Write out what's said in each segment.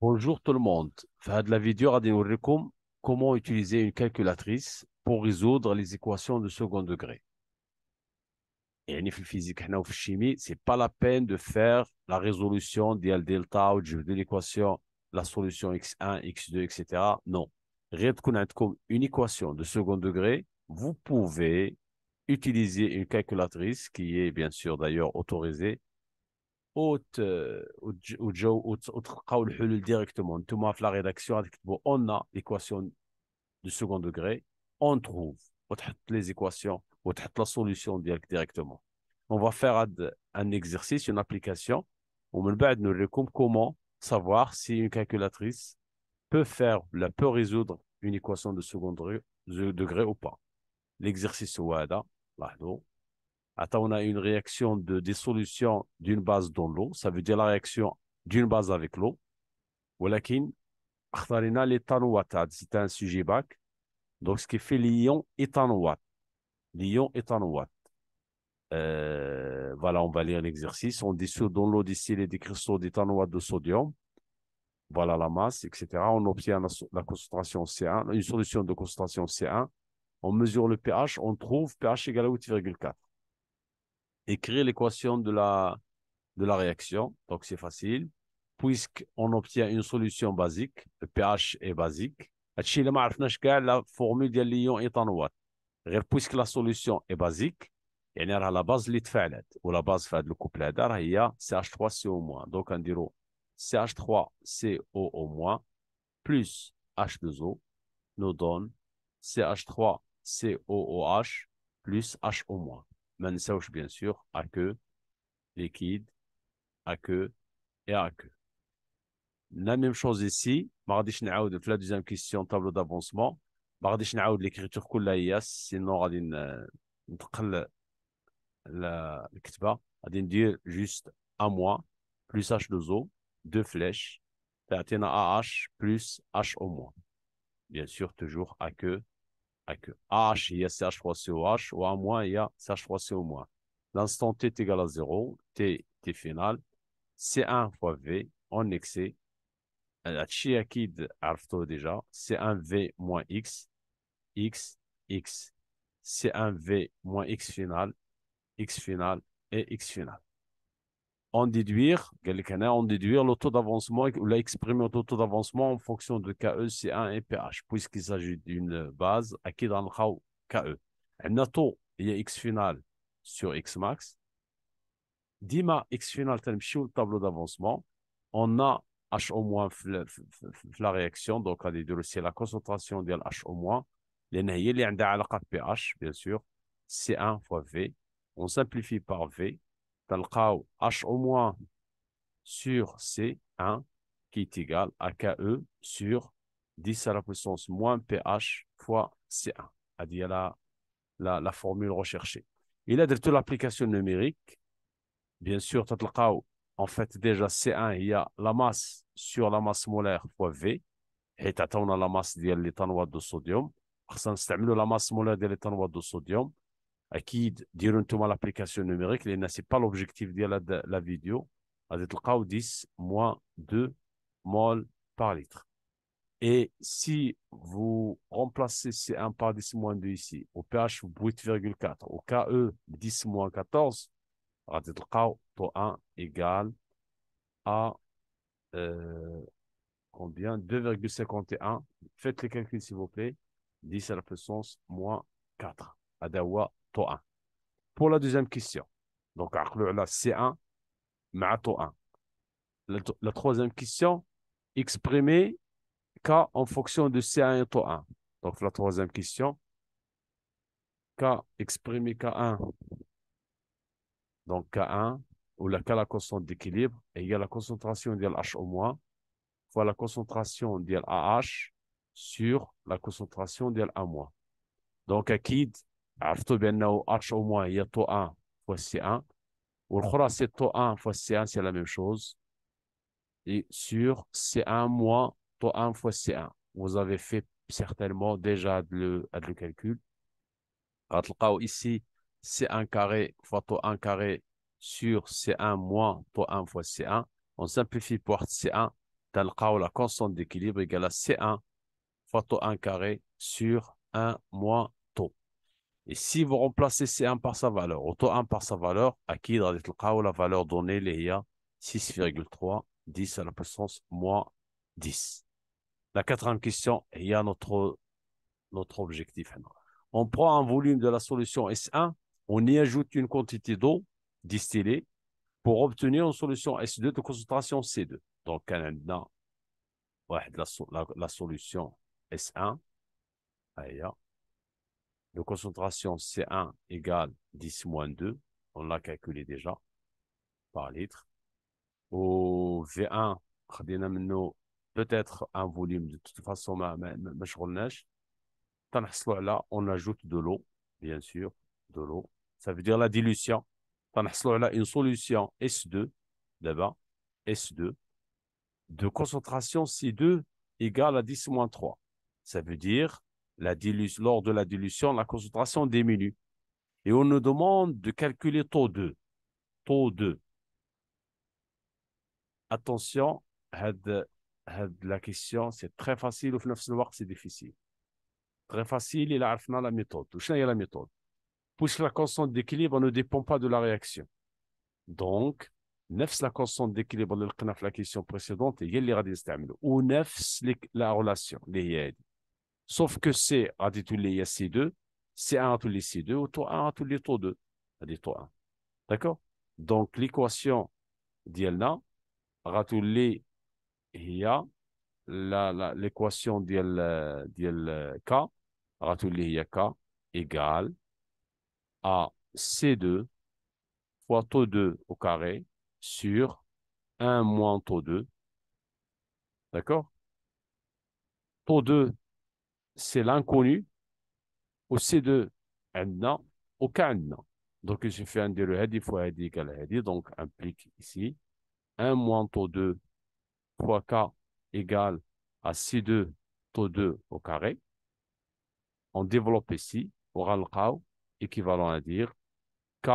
Bonjour tout le monde. في هذه la vidéo غادي نوريكم comment utiliser une calculatrice pour résoudre les équations de second degré. يعني في الفيزيك حنا وفي الشيمي c'est pas la peine de faire la résolution ديال دلتا وتجبدوا l'équation la solution x1 x2 etc. Non. غير تكون عندكم une équation de second degré, vous pouvez utiliser une calculatrice qui est bien sûr d'ailleurs autorisée وتلقاو الحلول ديريكتومون. نتوما في لا ريداكسيون غادي تكتبوا اون ليكواسيون دو سكون دوغري اون تروف وتحط لي زيكواسيون وتحط لا سوليسيون ديالك ديريكتومون. On va faire un exercice, une application, ومن بعد نوريكم comment savoir si une calculatrice peut résoudre une équation de second degré ou pas. L'exercice هو هذا، لاحظوا. Attends, on a une réaction de dissolution d'une base dans l'eau. Ça veut dire la réaction d'une base avec l'eau. ولكن اختارنا l'éthanoate. C'est un sujet bac. Donc, ce qui fait l'ion éthanoate. L'ion éthanoate. Voilà, on va lire l'exercice. On dissout dans l'eau distillée des cristaux d'éthanoate de sodium. Voilà la masse, etc. On obtient la concentration C1, une solution de concentration C1. On mesure le pH. On trouve pH égal à 8,4. Écrire l'équation de la réaction. Donc, c'est facile. Puisqu'on obtient une solution basique, le pH est basique. هادشي اللي ما عرفناش كاع la formule ديال ليون ايثانوات. غير puisque la solution est basique, يعني راه لا باز اللي تفاعلت ولا باز في هذا الكوبل هذا راه هي CH3CO-. دونك غنديرو CH3CO- plus H2O nous donne CH3COOH plus HO-. ما نساوش bien sûr aqueux, liquide, aqueux et aqueux. La même chose ici, ما غاديش نعاود في la deuxième question tableau d'avancement. ما غاديش نعاود l'écriture كلها هي sinon غادي نتقل الكتابة. غادي ندير juste A moins plus H2O, deux flèches, تعطينا AH plus HO-. Bien sûr toujours aqueux, aqueux. AH هي CH3COH و A moins هي CH3CO-. L'instant T est égal à 0, T final, C1 fois V en excès. هادشي اكيد عرفتوه ديجا. سي ان في موان اكس اكس اكس سي ان في موان اكس فينال اي اكس فينال. On déduire, قال لك هنا on déduire le taux d'avancement ou la exprimer le taux d'avancement en fonction de KE, C1 et pH. Puisqu'il s'agit d'une base, اكيد غنلقاو KE. عندنا taux هي x final sur x max. ديما x final تنمشيو للطابلو d'avancement. On a HO- la réaction. Donc, c'est la concentration de HO-. لأن هي اللي عندها علاقة pH, bien sûr. C1 fois V. On simplifie par V. تلقاو HO- sur C1 qui est égal à KE sur 10 à la puissance moins pH fois C1. هذه la formule recherchée. Il a de l'application numérique. Bien sûr, en fait, déjà C1, il y a la masse sur la masse molaire fois V. Et on a la masse de l'éthanoate de sodium. خاصنا نستعملوا la masse molaire de l'éthanoate de sodium. أكيد ديروا نتوما l'application numérique لأن c'est pas l'objectif de la vidéo. غادي تلقاو 10 moins 2 mol par litre. Et si vous remplacez C1 par 10 moins 2 ici, au pH 8,4, au KE 10 moins 14, غادي تلقاو taux 1 égale à combien? 2,51. Faites les calculs s'il vous plaît. 10 à la puissance moins 4. هذا هو taux 1. Pour la deuxième question. Donc, عقلوا على C1 مع taux 1. La troisième question, exprimer K en fonction de C1 et taux 1. Donc, la troisième question, K, exprimer K1. Donc, K1, ou la K, la constante d'équilibre, égale la concentration de HO- fois la concentration de AH sur la concentration de A-. Donc, أكيد عرفتوا بأنه HO- هي taux 1 fois C1. والأخرى, c'est taux 1 fois C1, c'est la même chose. Et sur C1 moins taux 1 fois C1. Vous avez fait certainement déjà le calcul. غتلقاو ici C1 carré fois taux 1 carré sur C1 moins taux 1 fois C1. On simplifie pour C1. تلقاو la constante d'équilibre égale à C1 fois taux 1 carré sur 1 moins taux. Et si vous remplacez C1 par sa valeur, ou taux 1 par sa valeur, أكيد غادي تلقاو la valeur donnée اللي هي 6,3 10 à la puissance moins 10. La quatrième question, il y a notre objectif. On prend un volume de la solution S1, on y ajoute une quantité d'eau distillée pour obtenir une solution S2 de concentration C2. Donc, on a la solution S1, de concentration C1 égale 10 moins 2, on l'a calculé déjà par litre. Au V1, peut-être un volume, de toute façon, on ajoute de l'eau, bien sûr, de l'eau. Ça veut dire la dilution. Une solution S2, d'abord, S2, de concentration C2 égale à 10 moins 3. Ça veut dire, lors de la dilution, la concentration diminue. Et on nous demande de calculer taux 2. Taux 2. Attention, la question, c'est très facile, au final, c'est difficile. Très facile, il a la méthode. Quelle est la méthode? Puisque la constante d'équilibre ne dépend pas de la réaction. Donc, la constante d'équilibre de la question précédente, il y a ou la relation. Sauf que c'est à tous les C2, C1 à tous les C2, ou taux 1 à tous les taux 2. Taux 1. D'accord? Donc, l'équation d'Yelna, à tous les il y a l'équation d'Yel K, à tous les K égale à C2 fois taux 2 au carré sur 1 moins taux 2. D'accord? Taux 2, c'est l'inconnu. Au C2, عندنا au K عندنا. Donc, je fais un le هذه fois هذه égale à هذه. Donc, implique ici 1 moins taux 2 fois K égale à C2 taux 2 au carré. On développe ici, on aura le K équivalent à dire K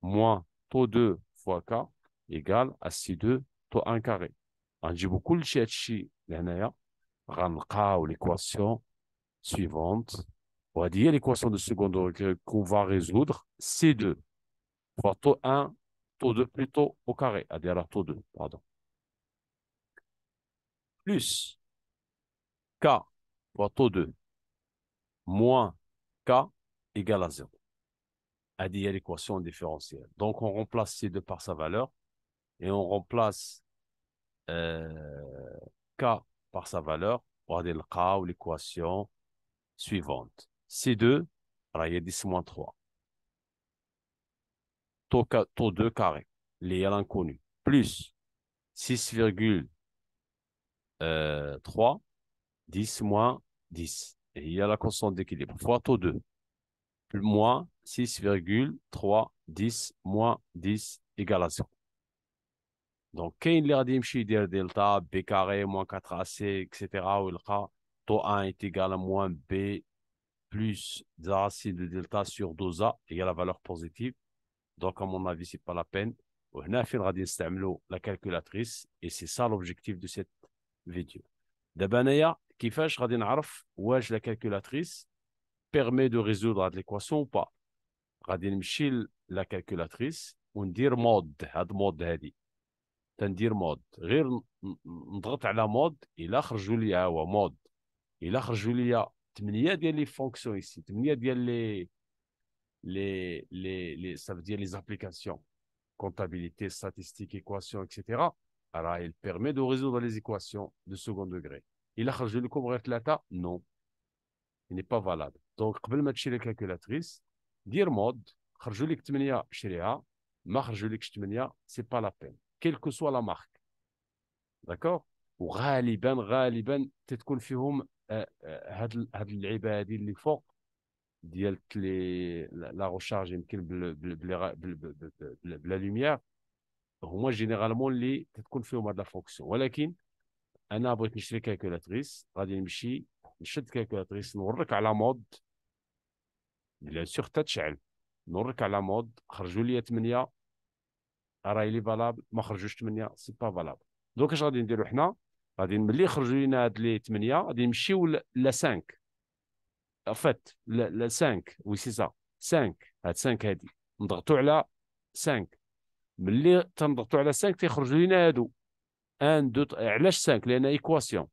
moins taux 2 fois K égale à C2 taux 1 carré. غنجيبو كلشي هادشي لهنايا غنلقاو l'équation suivante. وهذه هي l'équation de second degré qu'on va résoudre. C2 fois taux 1, taux 2 plutôt au carré. Alors taux 2, pardon. Plus K fois taux 2 moins K égale à 0. هذه هي l'équation différentielle. Donc on remplace C2 par sa valeur et on remplace K par sa valeur pour aller le cas ou l'équation suivante. C2, alors il y a 10 moins 3. Taux 2 carré, les l'inconnu, plus 6,3, 10 moins 10. Et il y a la constante d'équilibre, fois taux 2, plus moins 6,3, 10 moins 10 égale à 0. Donc, quand il a dit delta, B carré, moins 4AC, etc., où le cas, taux 1 est égal à moins B plus des racines de delta sur 2A égale à la valeur positive. Donc, à mon avis, ce n'est pas la peine. On a fait la calculatrice et c'est ça l'objectif de cette vidéo. D'abord, كيفاش غادي نعرف واش la calculatrice permet de résoudre l'équation ou pas. غادي نمشي la calculatrice وندير مود هاد مود هادي تندير مود غير نضغط على مود الى خرجوا لي هو مود الى خرجوا لي 8 ديال لي فونكسيون ايسي 8 ديال les ça veut dire les applications comptabilité statistique équation etc. alors il permet de résoudre les équations de second degré. الى خرجوا لكم غير 3 non, il n'est pas valable. Donc قبل ما تشري الكالكولاتريس دير مود خرجوا لك 8 شريها ما خرجوا لكش 8 c'est pas la peine quelle que soit la marque. D'accord. وغالبا تتكون فيهم هاد اللعيبه هذه اللي فوق ديال لا ريشارج يمكن بلا لوميير هما جينيرالمون اللي تتكون فيهم هاد لا فونكسيون. ولكن انا بغيت نشري كالكولاتريس غادي نمشي نشد كالكولاتريس نورك على مود بيان سور تتشعل نورك على مود خرجوا لي 8 راهي لي فالابل ما خرجوش 8 سي با فالابل. دونك اش غادي نديرو حنا غادي ملي يخرجوا لنا هاد لي 8 غادي نمشيو ل 5 en fait ل 5 وي سي سا 5 هاد 5 هادي نضغطوا على 5 ملي تنضغطوا على 5 تيخرجوا لنا هادو 1 2 علاش 5 لان ايكواسيون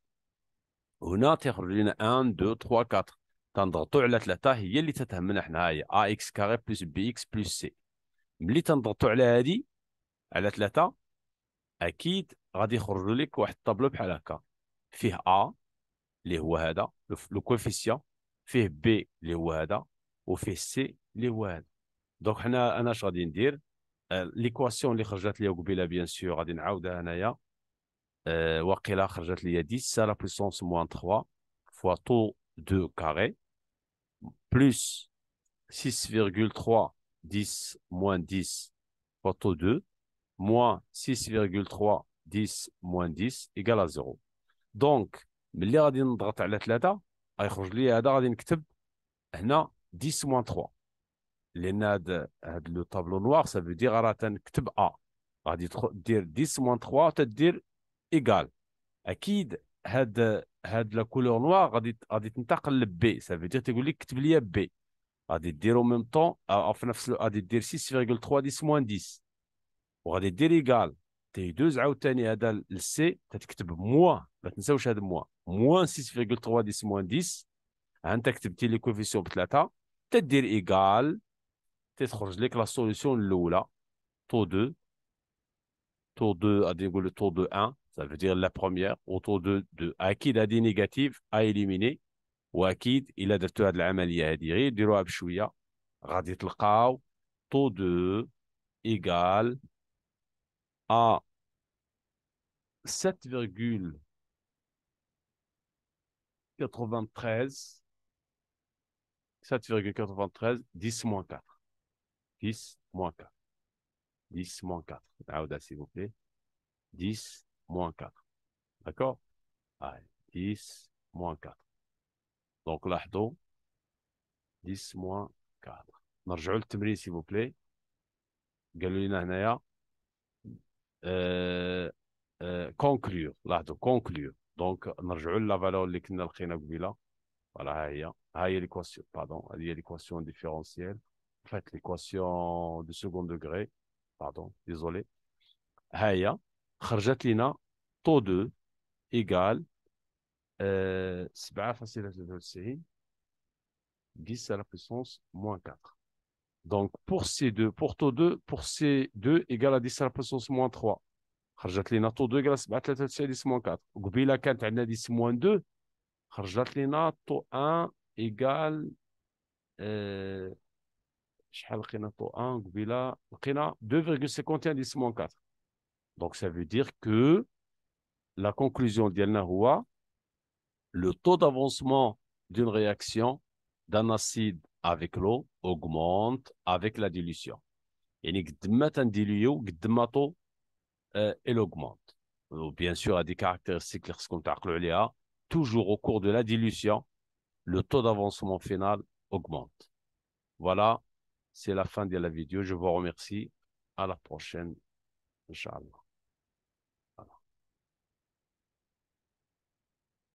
هنا تيخرج لنا 1 2 3 4 تنضغطوا على 3 هي اللي تتهمنا حنا هي ا اكس كاري بلس بي اكس بلس سي ملي تنضغطوا على هادي على 3 اكيد غادي يخرج لك واحد الطابلو بحال هكا فيه ا اللي هو هذا لو كوفيسيون فيه بي اللي هو هذا وفيه سي اللي هو هذا دونك حنا انا اش غادي ندير ليكواسيون اللي خرجت لي قبيله بيان سور غادي نعاودها هنايا واقيلا خرجت لي 10 لا بويسونس موان 3 فوا طو 2 كاري بلس 6,3 10 moins 10 fois taux 2 moins 6,3 10 moins 10 égale à 0 دونك ملي غادي نضغط على 3 غيخرج لي هذا غادي نكتب هنا 10 moins 3 لان هاد لو طابلو نوار سافو دير راه تنكتب ا غادي دير 10 moins 3 تدير ايكال اكيد هاد لا كولور نوار غادي تنتقل لبي سافو دير تيقول لك كتب لي بي غادي دير ميم طون في نفس غادي دير 6,3 10 moins 10 وغادي دير ايكال تيدوز عاوتاني هذا للسي تتكتب موا ما تنساوش هذا موان 6,3 10 moins 10 ها انت كتبتي لي كوفيسيون بثلاثه تدير ايكال تخرج لك لا سوليسيون الاولى طو 2 طو 2 غادي نقولوا طو 2 1 ça veut dire la première وطو 2 2 اكيد هذه نيجاتيف ايليميني واكيد الا درتوا هذه العمليه هذه غير ديروها بشويه غادي تلقاو طو 2 ايكال ا 7,93 7,93 10 moins 4 10 moins 4 10 moins 4 نعاودها s'il vous plaît 10 moins 4 d'accord allez 10 moins 4 donc لاحظوا 10 moins 4 نرجعوا للتمرين s'il vous plaît قالوا لنا هنايا conclure لاحظوا conclure دونك نرجعوا لا فالور اللي كنا لقينا قبيله فوالا ها هي ليكواسيون باردون هذه هي ليكواسيون ديفيرونسييل en fait l'équation de second degré pardon désolé ها هي خرجت لنا طو 2 ايكال 7,93 10 à la puissance moins 4 donc pour C2 pour taux 2 pour C2 égale à 10 à la puissance moins 3 خرجت لنا طو 2 égale à 7,93 10 moins 4 قبيله كانت عندنا 10 moins 2 خرجت لنا طو 1 égale شحال لقينا طو 1 قبيله لقينا 2,51 10 moins 4 donc ça veut dire que la conclusion ديالنا هو le taux d'avancement d'une réaction d'un acide avec l'eau augmente avec la dilution. يعني قد ما تنديليو قد ما طو elle augmente. Bien sûr, à des caractéristiques اللي خصكم تعقلوا عليها. Toujours au cours de la dilution, le taux d'avancement final augmente. Voilà, c'est la fin de la vidéo. Je vous remercie. À la prochaine, Inch'Allah.